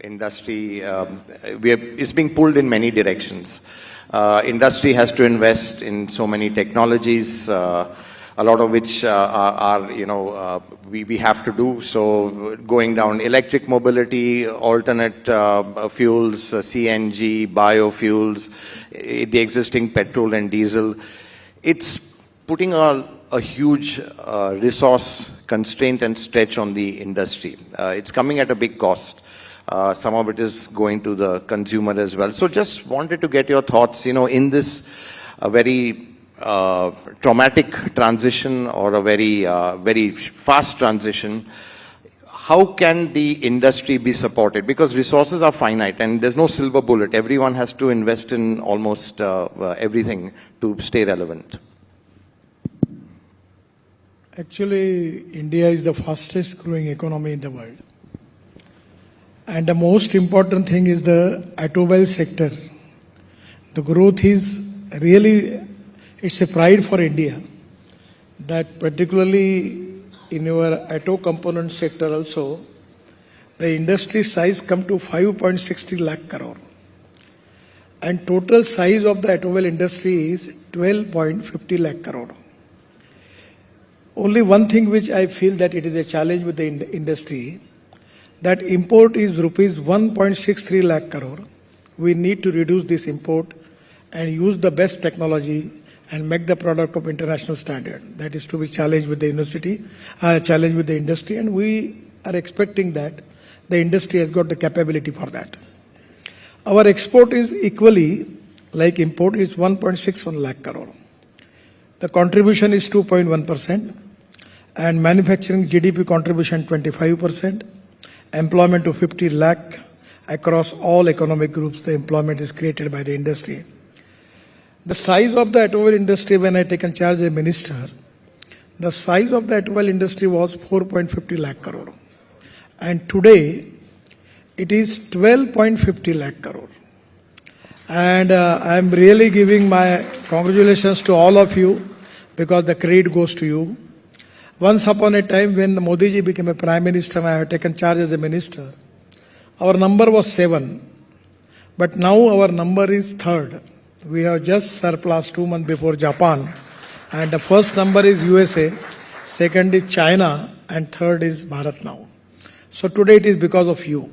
Industry is being pulled in many directions. Industry has to invest in so many technologies, a lot of which we have to do. So going down electric mobility, alternate fuels, CNG, biofuels, the existing petrol and diesel, it's putting a huge resource constraint and stretch on the industry. It's coming at a big cost. Some of it is going to the consumer as well. So just wanted to get your thoughts, in this very traumatic transition or a very fast transition. How can the industry be supported? Because resources are finite and there's no silver bullet. Everyone has to invest in almost everything to stay relevant. Actually, India is the fastest growing economy in the world. And the most important thing is the automobile sector. The growth is really, it's a pride for India. That particularly in your auto component sector also, the industry size come to 5.60 lakh crore. And total size of the automobile industry is 12.50 lakh crore. Only one thing which I feel that it is a challenge with the industry, that import is rupees 1.63 lakh crore. We need to reduce this import and use the best technology and make the product of international standard. That is to be challenged with the industry, and we are expecting that the industry has got the capability for that. Our export is equally like import is 1.61 lakh crore. The contribution is 2.1%. And manufacturing GDP contribution 25%, employment to 50 lakh across all economic groups, the employment is created by the industry. The size of the automobile industry when I taken charge as minister, the size of the automobile industry was 4.50 lakh crore. And today, it is 12.50 lakh crore. And I am really giving my congratulations to all of you because the credit goes to you. Once upon a time when Modi ji became a prime minister and I have taken charge as a minister, our number was 7. But now our number is 3rd. We have just surpassed 2 months before Japan. And the first number is USA, second is China, and third is Bharat now. So today it is because of you.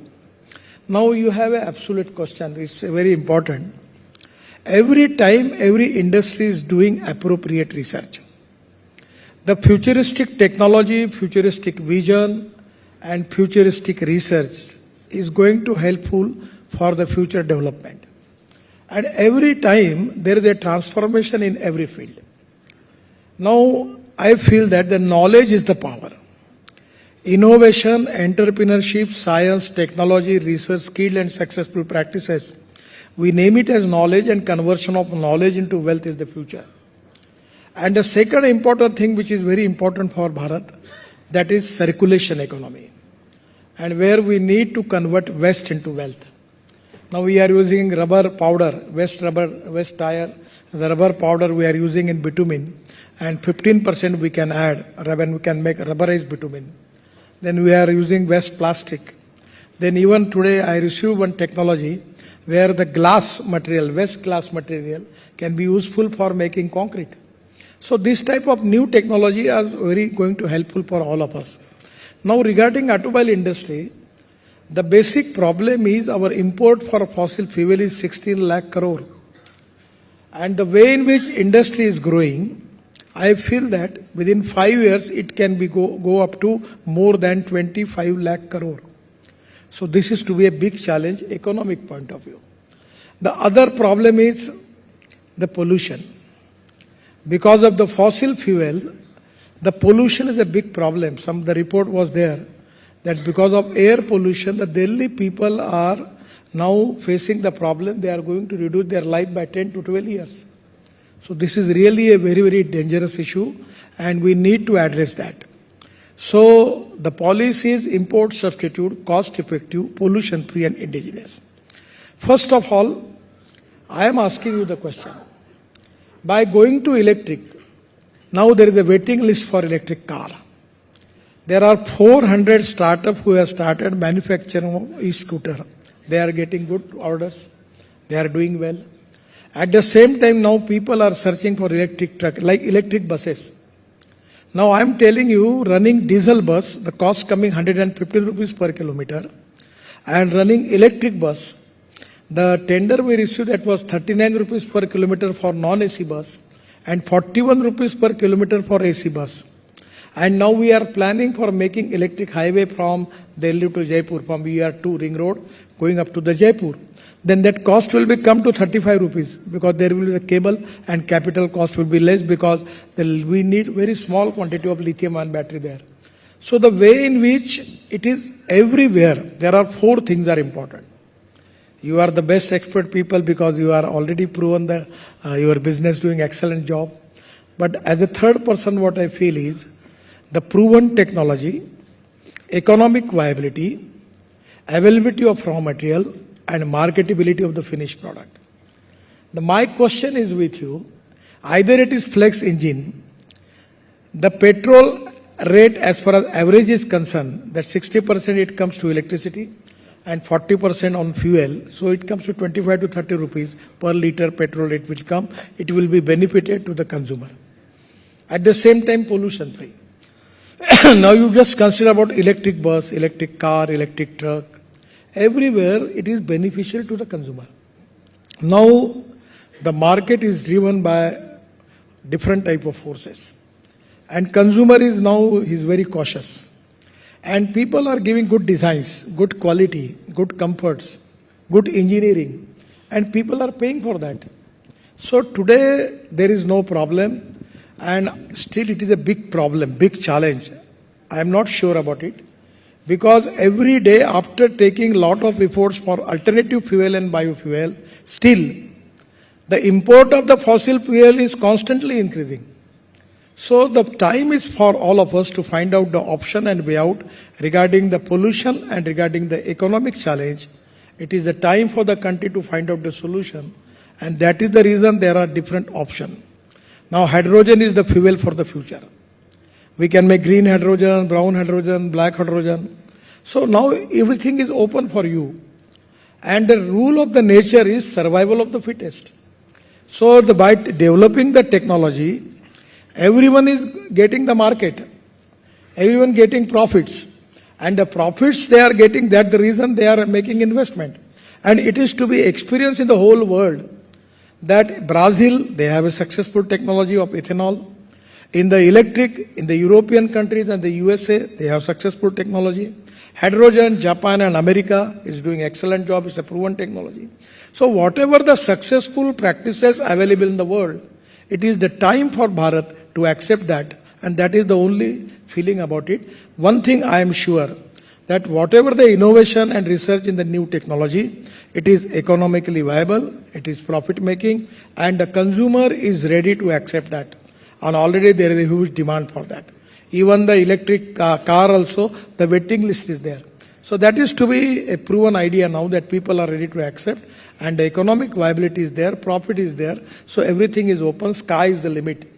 Now you have an absolute question. It's very important. Every time every industry is doing appropriate research. The futuristic technology, futuristic vision, and futuristic research is going to helpful for the future development. And every time there is a transformation in every field. Now I feel that the knowledge is the power. Innovation, entrepreneurship, science, technology, research, skill and successful practices. We name it as knowledge, and conversion of knowledge into wealth is the future. And the second important thing which is very important for Bharat, that is circulation economy. And where we need to convert waste into wealth. Now we are using rubber powder, waste tire, the rubber powder we are using in bitumen, and 15% we can add when we can make rubberized bitumen. Then we are using waste plastic. Then even today I received one technology where the glass material, waste glass material can be useful for making concrete. So this type of new technology is very going to helpful for all of us. Now regarding automobile industry, the basic problem is our import for fossil fuel is 16 lakh crore. And the way in which industry is growing, I feel that within 5 years it can be go up to more than 25 lakh crore. So this is to be a big challenge, economic point of view. The other problem is the pollution. Because of the fossil fuel, the pollution is a big problem. The report was there that because of air pollution, the Delhi people are now facing the problem. They are going to reduce their life by 10 to 12 years. So this is really a very, very dangerous issue and we need to address that. So the policy is import substitute, cost effective, pollution free and indigenous. First of all, I am asking you the question. By going to electric, now there is a waiting list for electric car. There are 400 startups who have started manufacturing e-scooter. They are getting good orders. They are doing well. At the same time, now people are searching for electric truck, like electric buses. Now I am telling you, running diesel bus, the cost coming 150 rupees per kilometer, and running electric bus, the tender we received that was 39 rupees per kilometer for non-AC bus and 41 rupees per kilometer for AC bus. And now we are planning for making electric highway from Delhi to Jaipur, from ER2 ring road going up to the Jaipur. Then that cost will become to 35 rupees because there will be the cable and capital cost will be less because we need very small quantity of lithium-ion battery there. So the way in which it is everywhere, there are 4 things are important. You are the best expert people because you are already proven the your business doing excellent job. But as a third person, what I feel is the proven technology, economic viability, availability of raw material, and marketability of the finished product. My question is with you, either it is flex engine, the petrol rate as far as average is concerned, that 60% it comes to electricity and 40% on fuel, so it comes to 25 to 30 rupees per liter petrol rate will come, it will be benefited to the consumer. At the same time, pollution free. Now you just consider about electric bus, electric car, electric truck. Everywhere it is beneficial to the consumer. Now the market is driven by different type of forces. And consumer is now very cautious. And people are giving good designs, good quality, good comforts, good engineering. And people are paying for that. So today there is no problem. And still it is a big problem, big challenge. I am not sure about it. Because every day after taking lot of efforts for alternative fuel and biofuel, still the import of the fossil fuel is constantly increasing. So the time is for all of us to find out the option and way out regarding the pollution and regarding the economic challenge. It is the time for the country to find out the solution. And that is the reason there are different options. Now hydrogen is the fuel for the future. We can make green hydrogen, brown hydrogen, black hydrogen. So now everything is open for you. And the rule of the nature is survival of the fittest. So by developing the technology, everyone is getting the market. Everyone getting profits. And the profits they are getting, that the reason they are making investment. And it is to be experienced in the whole world. That Brazil, they have a successful technology of ethanol. In the electric, in the European countries and the USA, they have successful technology. Hydrogen, Japan and America is doing excellent job. It's a proven technology. So whatever the successful practices available in the world, it is the time for Bharat to accept that. And that is the only feeling about it. One thing I am sure, that whatever the innovation and research in the new technology, it is economically viable, it is profit making, and the consumer is ready to accept that. And already there is a huge demand for that. Even the electric car also, the waiting list is there. So that is to be a proven idea now that people are ready to accept, and the economic viability is there, profit is there, so everything is open, sky is the limit.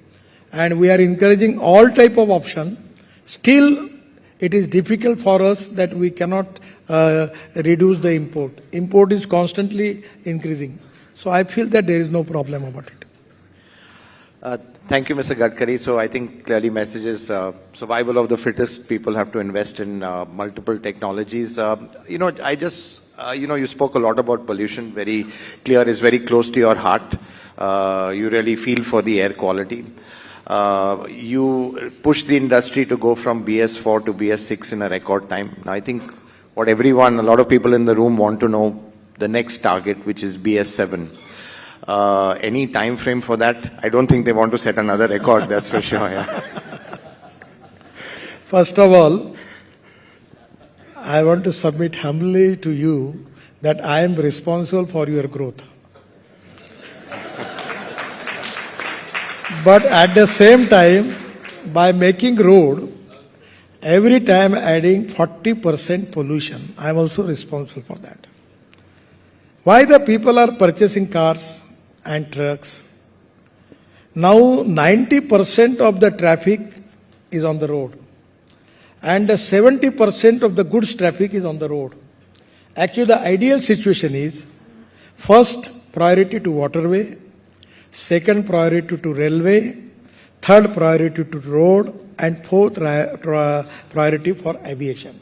And we are encouraging all type of option. Still, it is difficult for us that we cannot reduce the import. Import is constantly increasing. So I feel that there is no problem about it. Thank you, Mr. Gadkari. So I think clearly message is survival of the fittest. People have to invest in multiple technologies. You spoke a lot about pollution. Very clear, is very close to your heart. You really feel for the air quality. You push the industry to go from BS4 to BS6 in a record time. Now, I think what a lot of people in the room want to know the next target, which is BS7. Any time frame for that? I don't think they want to set another record, that's for sure. Yeah. First of all, I want to submit humbly to you that I am responsible for your growth. But at the same time, by making road, every time adding 40% pollution, I am also responsible for that. Why the people are purchasing cars and trucks? Now 90% of the traffic is on the road. and 70% of the goods traffic is on the road. Actually, the ideal situation is first priority to waterway, second priority to railway, third priority to road, and fourth priority for aviation.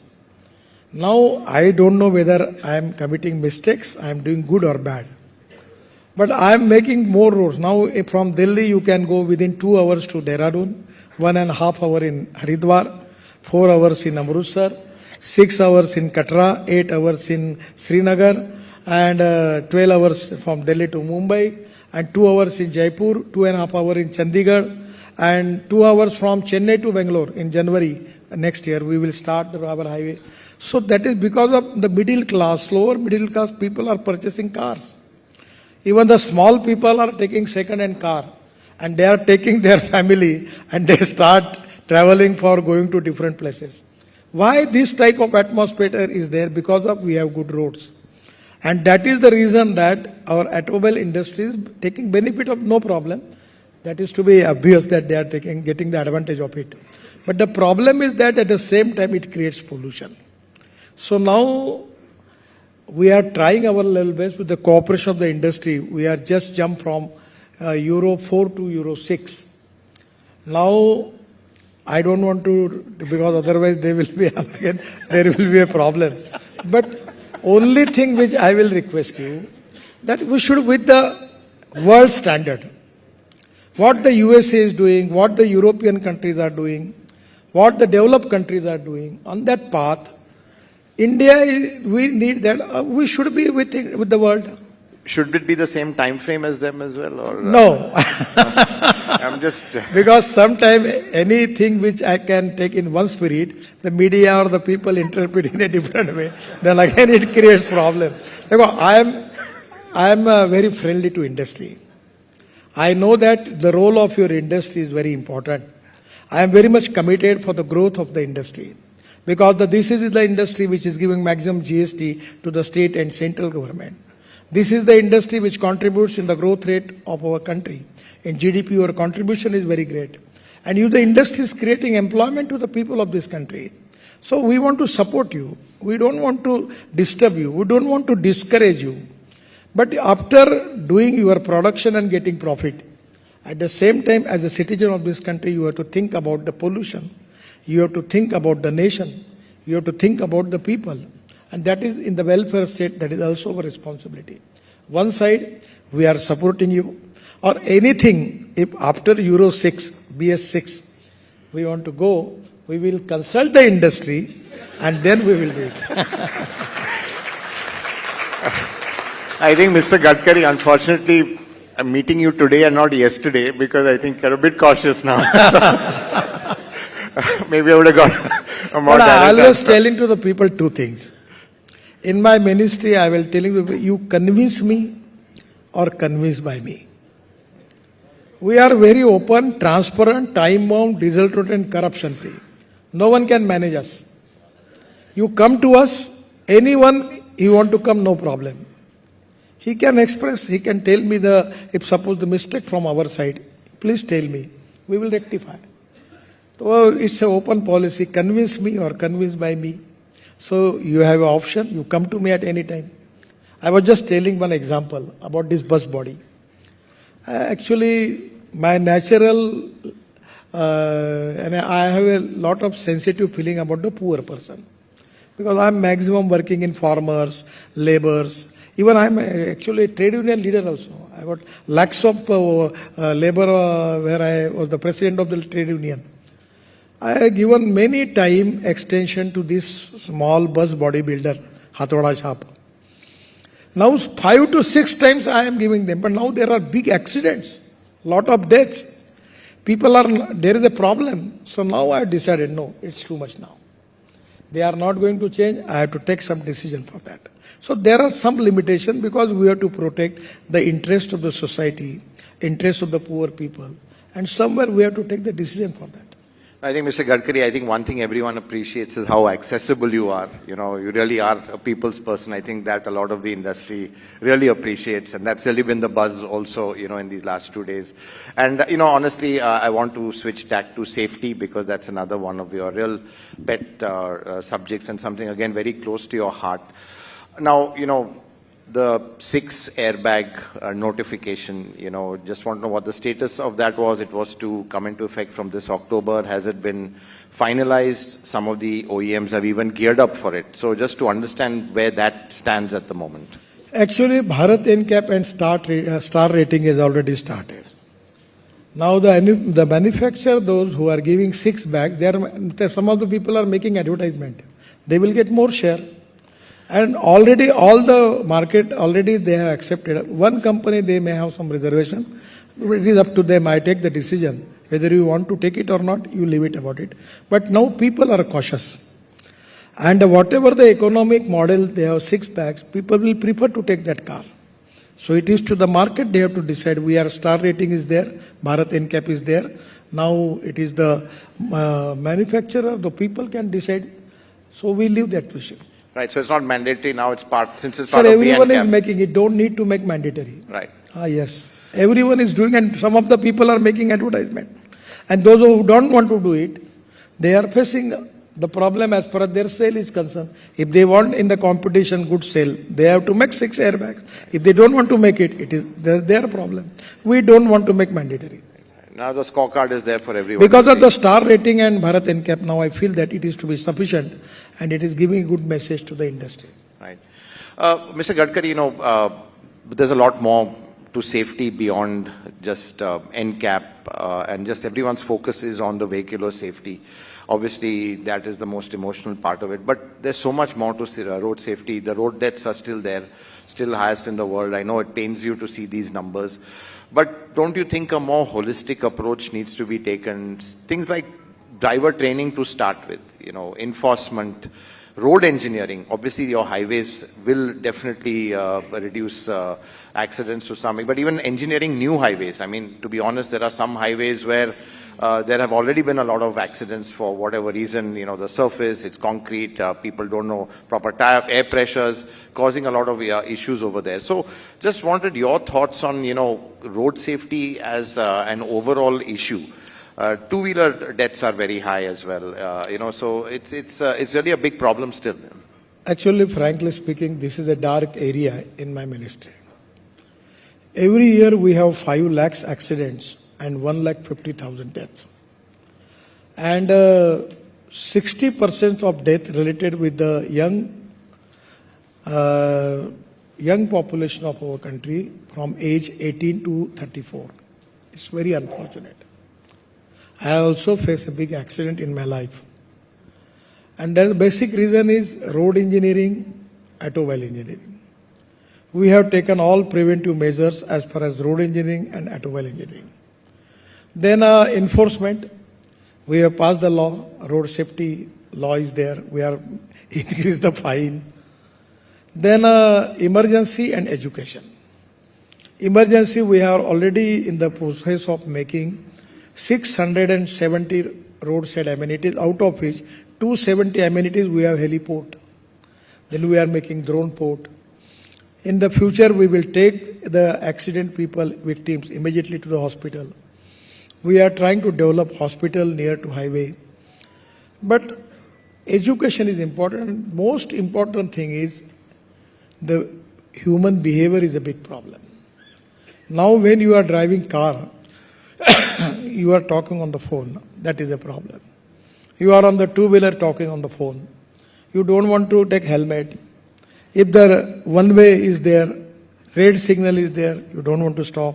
Now, I don't know whether I am committing mistakes, I am doing good or bad. But I am making more roads. Now, from Delhi, you can go within 2 hours to Dehradun, 1.5 hours in Haridwar, 4 hours in Amritsar, 6 hours in Katra, 8 hours in Srinagar, and 12 hours from Delhi to Mumbai, and 2 hours in Jaipur, 2.5 hours in Chandigarh, and 2 hours from Chennai to Bangalore in January next year. We will start the our highway. So that is because of the middle class, lower middle class people are purchasing cars. Even the small people are taking second-hand car, and they are taking their family and they start traveling for going to different places. Why this type of atmosphere is there? Because of we have good roads. And that is the reason that our automobile industry is taking benefit of no problem. That is to be obvious that they are getting the advantage of it. But the problem is that at the same time it creates pollution. So now we are trying our level best with the cooperation of the industry. We are just jumped from Euro 4 to Euro 6. Now, I don't want to, because otherwise there will be again, there will be a problem. But only thing which I will request you, that we should with the world standard. What the USA is doing, what the European countries are doing, what the developed countries are doing, on that path, India, we need that, we should be with the world. Should it be the same time frame as them as well? Or, no. I'm just... Because sometimes anything which I can take in one spirit, the media or the people interpret in a different way, then again it creates problem. I am very friendly to industry. I know that the role of your industry is very important. I am very much committed for the growth of the industry. Because this is the industry which is giving maximum GST to the state and central government. This is the industry which contributes in the growth rate of our country. In GDP, your contribution is very great. And the industry is creating employment to the people of this country. So we want to support you. We don't want to disturb you. We don't want to discourage you. But after doing your production and getting profit, at the same time, as a citizen of this country, you have to think about the pollution. You have to think about the nation. You have to think about the people. And that is in the welfare state, that is also our responsibility. One side, we are supporting you. Or anything, if after Euro 6, BS6, we want to go, we will consult the industry and then we will do it. I think Mr. Gadkari, unfortunately, I'm meeting you today and not yesterday because I think you're a bit cautious now. Maybe I would have got a more direct I always answer. telling to the people two things. In my ministry, I will telling you, you convince me or convinced by me. We are very open, transparent, time-bound, result-oriented, corruption-free. No one can manage us. You come to us, anyone, you want to come, no problem. He can express, he can tell me if suppose the mistake from our side, please tell me. We will rectify. So it's an open policy, convince me or convinced by me. So you have an option, you come to me at any time. I was just telling one example about this bus body. Actually, my natural, and I have a lot of sensitive feeling about the poor person. Because I am maximum working in farmers, laborers. Even I am actually a trade union leader also. I got lakhs of labor where I was the president of the trade union. I have given many time extension to this small bus body builder, Hathoda Chhap. Now 5 to 6 times I am giving them, but now there are big accidents, lot of deaths. There is a problem. So now I have decided, no, it's too much now. They are not going to change, I have to take some decision for that. So there are some limitations because we have to protect the interest of the society, interest of the poor people. And somewhere we have to take the decision for that. I think, Mr. Gadkari, I think one thing everyone appreciates is how accessible you are. You know, you really are a people's person. I think that a lot of the industry really appreciates, and that's really been the buzz also, you know, in these last 2 days. And, you know, honestly, I want to switch tack to safety because that's another one of your real pet subjects and something, again, very close to your heart. Now, you know, the 6 airbag notification, you know, just want to know what the status of that was. It was to come into effect from this October. Has it been finalized? Some of the OEMs have even geared up for it. So just to understand where that stands at the moment. Actually, Bharat NCAP and star rating has already started. Now the manufacturer, those who are giving 6 bags, some of the people are making advertisement. They will get more share. And already all the market, already they have accepted. One company, they may have some reservation. It is up to them. I take the decision. Whether you want to take it or not, you leave it about it. But now people are cautious. And whatever the economic model, they have 6 bags, people will prefer to take that car. So it is to the market, they have to decide. Star rating is there, Bharat NCAP is there. Now it is the manufacturer, the people can decide. So we leave that vision. Right, so it's not mandatory now, it's part, since it's Sir, part of everyone BNCAP. is making it, don't need to make mandatory. Right. Yes. Everyone is doing, and some of the people are making advertisement. And those who don't want to do it, they are facing the problem as far as their sale is concerned. If they want in the competition good sale, they have to make 6 airbags. If they don't want to make it, it is their problem. We don't want to make mandatory. Now the scorecard is there for everyone. Because of the star rating and Bharat NCAP, now I feel that it is to be sufficient and it is giving a good message to the industry. Right. Mr. Gadkari, you know, there's a lot more to safety beyond just NCAP and just everyone's focus is on the vehicular safety. Obviously, that is the most emotional part of it. But there's so much more to road safety. The road deaths are still there, still highest in the world. I know it pains you to see these numbers. But don't you think a more holistic approach needs to be taken? Things like driver training to start with, you know, enforcement, road engineering. Obviously, your highways will definitely reduce accidents to some, but even engineering new highways. I mean, to be honest, there are some highways where there have already been a lot of accidents for whatever reason, you know, the surface, it's concrete, people don't know proper air pressures, causing a lot of issues over there. So just wanted your thoughts on, you know, road safety as an overall issue. Two-wheeler deaths are very high as well, you know, so it's really a big problem still. Actually, frankly speaking, this is a dark area in my ministry. Every year we have 5 lakhs accidents and 1,50,000 deaths. And 60% of death related with the young population of our country from age 18 to 34. It's very unfortunate. I also faced a big accident in my life. And the basic reason is road engineering, automobile engineering. We have taken all preventive measures as far as road engineering and automobile engineering. Then enforcement, we have passed the law, road safety law is there, we are increased the fine. Then emergency and education. Emergency, we are already in the process of making 670 roadside amenities, out of which 270 amenities we have heliport. Then we are making drone port. In the future, we will take the accident people, victims, immediately to the hospital. We are trying to develop hospital near to highway. But education is important. Most important thing is the human behavior is a big problem. Now when you are driving car, you are talking on the phone. That is a problem. You are on the two-wheeler talking on the phone. You don't want to take helmet. If the one way is there, red signal is there, you don't want to stop.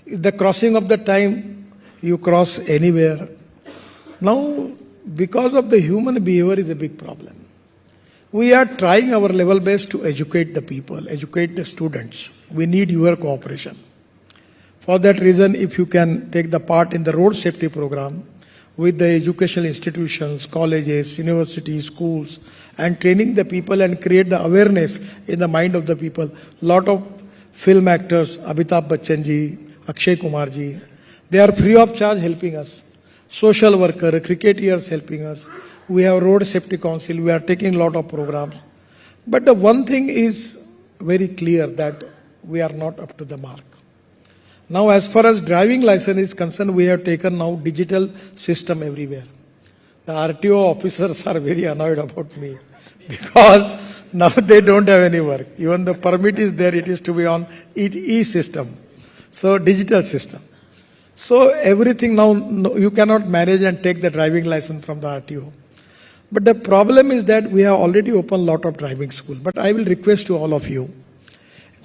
If the crossing of the time, you cross anywhere. Now, because of the human behavior is a big problem. We are trying our level best to educate the people, educate the students. We need your cooperation. For that reason, if you can take the part in the road safety program with the educational institutions, colleges, universities, schools, and training the people and create the awareness in the mind of the people. Lot of film actors, Amitabh Bachchan ji, Akshay Kumar ji, they are free of charge helping us. social worker, cricketers helping us. We have road safety council. We are taking a lot of programs. But the one thing is very clear that we are not up to the mark. Now, as far as driving license is concerned, we have taken now digital system everywhere. The RTO officers are very annoyed about me because now they don't have any work. Even the permit is there, it is to be on e-system. So digital system. So everything now, you cannot manage and take the driving license from the RTO. But the problem is that we have already opened a lot of driving school. But I will request to all of you,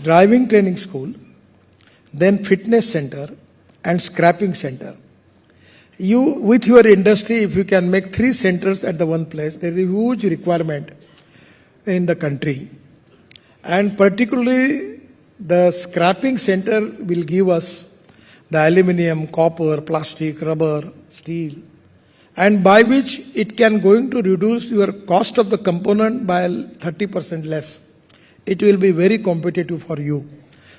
driving training school, then fitness center and scrapping center. You, with your industry, if you can make 3 centers at the one place, there is a huge requirement in the country. And particularly, the scrapping center will give us the aluminium, copper, plastic, rubber, steel, and by which it can going to reduce your cost of the component by 30% less. It will be very competitive for you.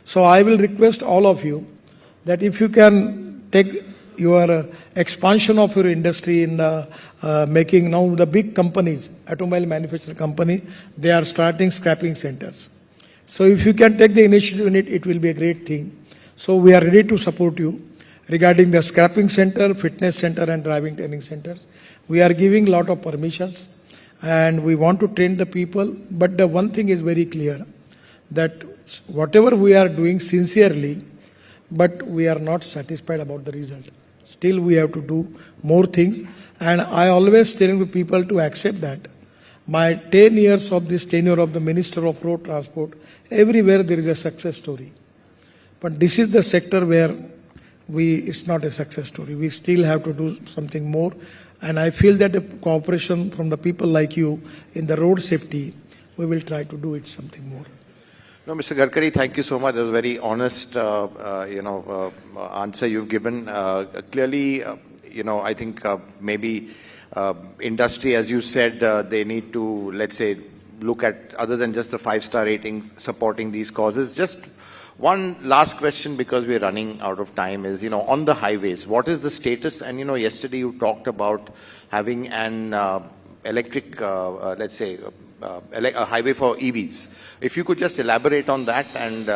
So I will request all of you that if you can take your expansion of your industry in the making now the big companies, automobile manufacturing company, they are starting scrapping centers. So if you can take the initiative in it, it will be a great thing. So we are ready to support you regarding the scrapping center, fitness center and driving training centers. We are giving a lot of permissions and we want to train the people. But the one thing is very clear that whatever we are doing sincerely, but we are not satisfied about the result. Still we have to do more things. And I always tell people to accept that. My 10 years of this tenure of the Minister of Road Transport, everywhere there is a success story. But this is the sector where it's not a success story. We still have to do something more. And I feel that the cooperation from the people like you in the road safety, we will try to do it something more. No, Mr. Gadkari, thank you so much. That was a very honest, answer you've given. Clearly, I think maybe industry, as you said, they need to, let's say, look at, other than just the 5-star rating, supporting these causes. Just one last question, because we're running out of time, is, on the highways, what is the status? And, yesterday you talked about having an electric, let's say, a highway for EVs. If you could just elaborate on that, and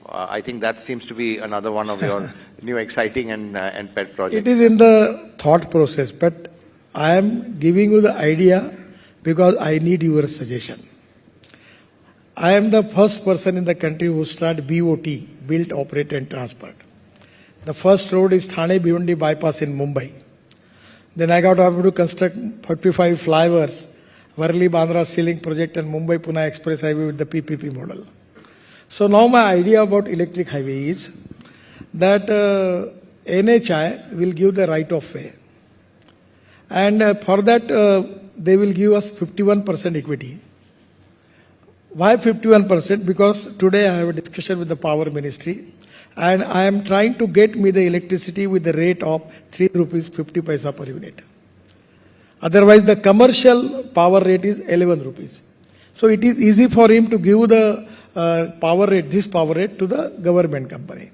I think that seems to be another one of your new exciting and pet projects. It is in the thought process, but I am giving you the idea because I need your suggestion. I am the first person in the country who started BOT, Built, Operate and Transport. The first road is Thane Bhiwandi bypass in Mumbai. Then I got offered to construct 45 flyovers, Worli Bandra Ceiling project and Mumbai Pune Express Highway with the PPP model. So now my idea about electric highway is that NHI will give the right of way. And for that, they will give us 51% equity. Why 51%? Because today I have a discussion with the Power Ministry and I am trying to get me the electricity with the rate of 3 rupees 50 paisa per unit. Otherwise, the commercial power rate is 11 rupees. So it is easy for him to give the power rate, this power rate to the government company.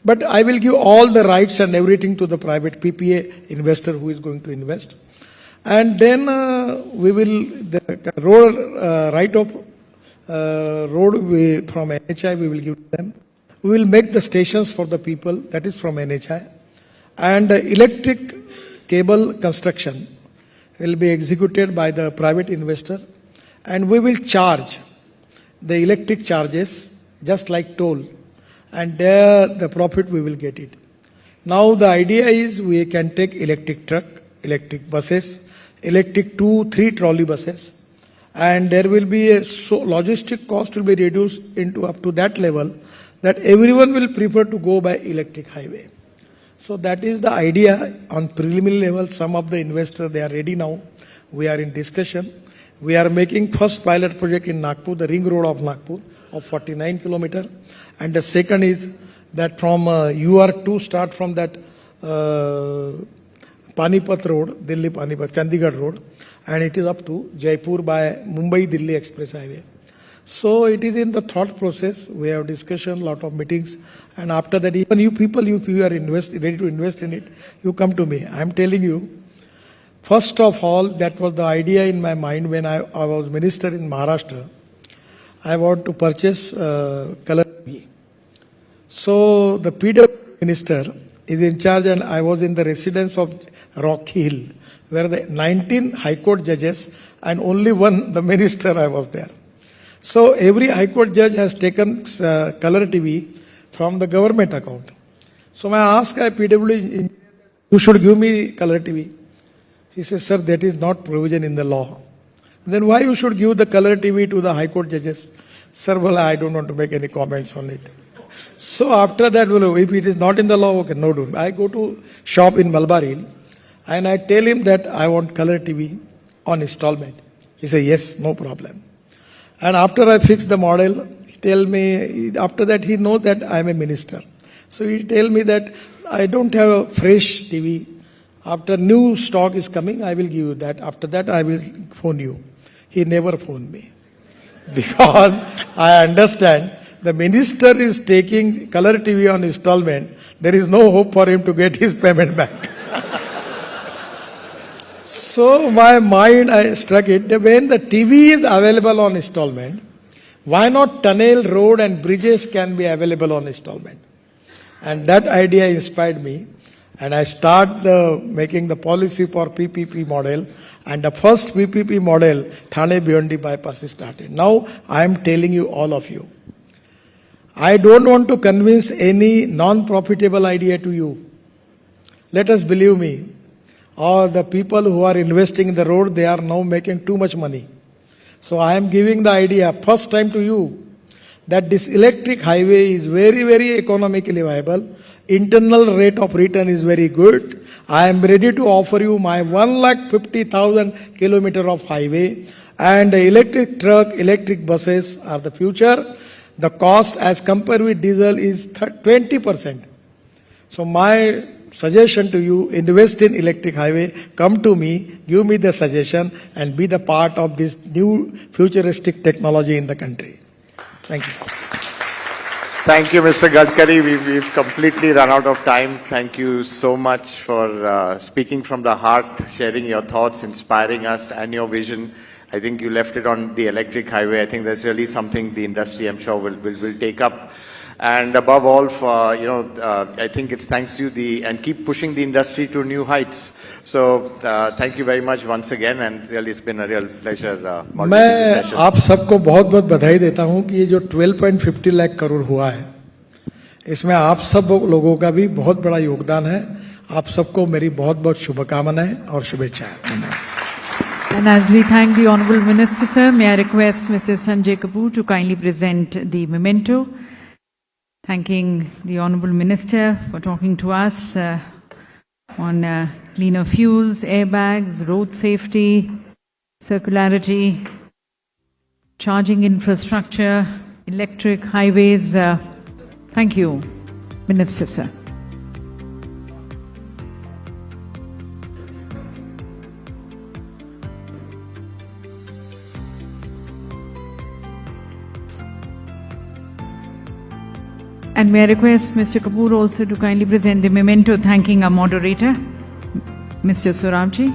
But I will give all the rights and everything to the private PPA investor who is going to invest. And then we will, the road, right of road from NHI, we will give them. We will make the stations for the people, that is from NHI. And electric cable construction will be executed by the private investor. And we will charge the electric charges just like toll. And there the profit we will get it. Now the idea is we can take electric truck, electric buses, electric 2-3 trolley buses. And there will be a logistic cost will be reduced into up to that level that everyone will prefer to go by electric highway. So that is the idea on preliminary level. Some of the investors, they are ready now. We are in discussion. We are making first pilot project in Nagpur, the ring road of Nagpur of 49 kilometers. And the second is that from UR2 start from that Panipat road, Delhi Panipat, Chandigarh road, and it is up to Jaipur by Mumbai Delhi Express Highway. So it is in the thought process. We have discussion, lot of meetings, and after that, even you people, if you are ready to invest in it, you come to me. I am telling you, first of all, that was the idea in my mind when I was minister in Maharashtra. I want to purchase color TV. So the PW minister is in charge, and I was in the residence of Rock Hill, where the 19 High Court judges and only one, the minister, I was there. So every High Court judge has taken color TV from the government account. So I asked a PW, you should give me color TV. He says, sir, that is not provision in the law. Then why you should give the color TV to the High Court judges? Sir, well, I don't want to make any comments on it. So after that, well, if it is not in the law, okay, no do. I go to shop in Malabar Hill and I tell him that I want color TV on installment. He says, yes, no problem. And after I fix the model, he tell me, after that he knows that I am a minister. So he tell me that I don't have a fresh TV. After new stock is coming, I will give you that. After that, I will phone you. He never phoned me. Because I understand the minister is taking color TV on installment. There is no hope for him to get his payment back. So my mind, I struck it, that when the TV is available on installment, why not tunnel, road and bridges can be available on installment? And that idea inspired me. And I start making the policy for PPP model. And the first PPP model, Thane Bhiwandi bypass is started. Now I am telling you, all of you, I don't want to convince any non-profitable idea to you. Let us believe me. Or the people who are investing in the road, they are now making too much money. So I am giving the idea first time to you that this electric highway is very, very economically viable. Internal rate of return is very good. I am ready to offer you my 150,000 kilometer of highway, and the electric truck, electric buses are the future. The cost as compared with diesel is 20%. So my suggestion to you, invest in electric highway, come to me, give me the suggestion and be the part of this new futuristic technology in the country. Thank you. Thank you, Mr. Gadkari. We've completely run out of time. Thank you so much for speaking from the heart, sharing your thoughts, inspiring us and your vision. I think you left it on the electric highway. I think that's really something the industry, I'm sure, will take up. And above all, for I think it's thanks to you and keep pushing the industry to new heights. So thank you very much once again, and really it's been a real pleasure. मैं आप सबको बहुत बहुत बधाई देता हूं कि ये जो 12.50 लाख करोड़ हुआ है, इसमें आप सब लोगों का भी बहुत बड़ा योगदान है. आप सबको मेरी बहुत बहुत शुभकामनाएं और शुभेच्छाएं. And as we thank the Honourable Minister, sir, may I request Mr. Sanjay Kapoor to kindly present the memento. Thanking the Honourable Minister for talking to us on cleaner fuels, airbags, road safety, circularity, charging infrastructure, electric highways. Thank you, Minister, sir. And may I request Mr. Kapoor also to kindly present the memento thanking our moderator, Mr. Soravji.